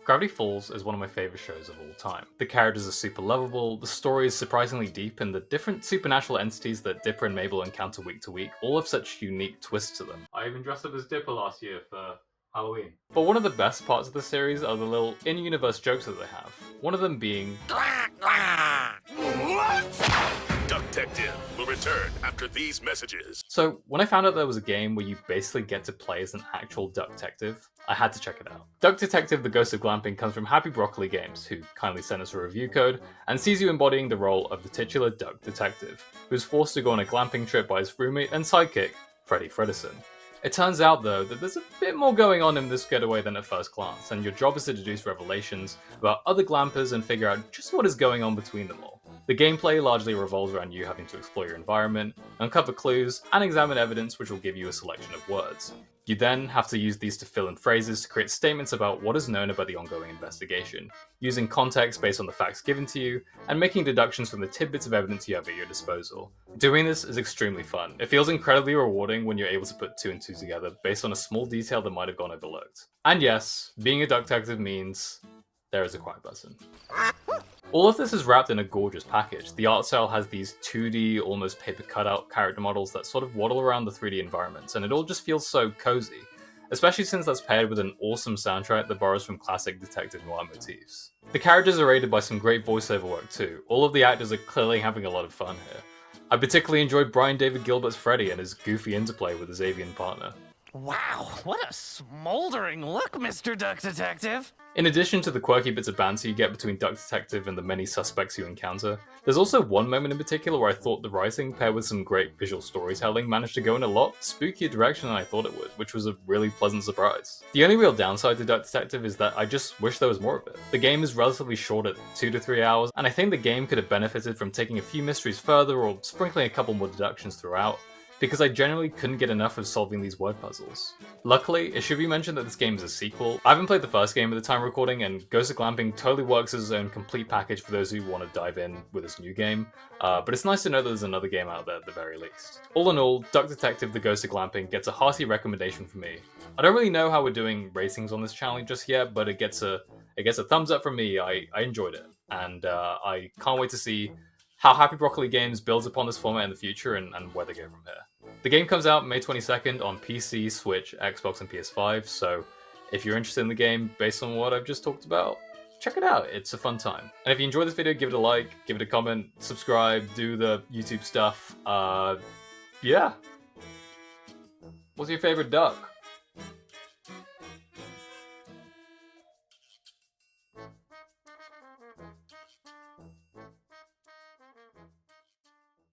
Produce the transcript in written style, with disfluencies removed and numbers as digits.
Gravity Falls is one of my favourite shows of all time. The characters are super lovable, the story is surprisingly deep, and the different supernatural entities that Dipper and Mabel encounter week to week all have such unique twists to them. I even dressed up as Dipper last year for Halloween. But one of the best parts of the series are the little in-universe jokes that they have. One of them being... Detective will return after these messages. So, when I found out there was a game where you basically get to play as an actual duck detective, I had to check it out. Duck Detective: The Ghost of Glamping comes from Happy Broccoli Games, who kindly sent us a review code, and sees you embodying the role of the titular duck detective, who's forced to go on a glamping trip by his roommate and sidekick, Freddie Fredderson. It turns out, though, that there's a bit more going on in this getaway than at first glance, and your job is to deduce revelations about other glampers and figure out just what is going on between them all. The gameplay largely revolves around you having to explore your environment, uncover clues, and examine evidence which will give you a selection of words. You then have to use these to fill in phrases to create statements about what is known about the ongoing investigation, using context based on the facts given to you, and making deductions from the tidbits of evidence you have at your disposal. Doing this is extremely fun. It feels incredibly rewarding when you're able to put two and two together based on a small detail that might have gone overlooked. And yes, being a duck detective means there is a quiet person. All of this is wrapped in a gorgeous package. The art style has these 2D, almost paper cutout character models that sort of waddle around the 3D environments, and it all just feels so cozy, especially since that's paired with an awesome soundtrack that borrows from classic detective noir motifs. The characters are aided by some great voiceover work too. All of the actors are clearly having a lot of fun here. I particularly enjoyed Brian David Gilbert's Freddy and his goofy interplay with his avian partner. Wow, what a smoldering look, Mr. Duck Detective! In addition to the quirky bits of banter you get between Duck Detective and the many suspects you encounter, there's also one moment in particular where I thought the writing, paired with some great visual storytelling, managed to go in a lot spookier direction than I thought it would, which was a really pleasant surprise. The only real downside to Duck Detective is that I just wish there was more of it. The game is relatively short at 2 to 3 hours, and I think the game could have benefited from taking a few mysteries further or sprinkling a couple more deductions throughout, because I generally couldn't get enough of solving these word puzzles. Luckily, it should be mentioned that this game is a sequel. I haven't played the first game at the time of recording, and Ghost of Glamping totally works as its own complete package for those who want to dive in with this new game, but it's nice to know that there's another game out there at the very least. All in all, Duck Detective: The Ghost of Glamping gets a hearty recommendation from me. I don't really know how we're doing ratings on this channel just yet, but it gets a thumbs up from me. I enjoyed it, and I can't wait to see how Happy Broccoli Games builds upon this format in the future and where they go from here. The game comes out May 22nd on PC, Switch, Xbox, and PS5, so if you're interested in the game based on what I've just talked about, check it out. It's a fun time. And if you enjoyed this video, give it a like, give it a comment, subscribe, do the YouTube stuff. Yeah. What's your favorite duck?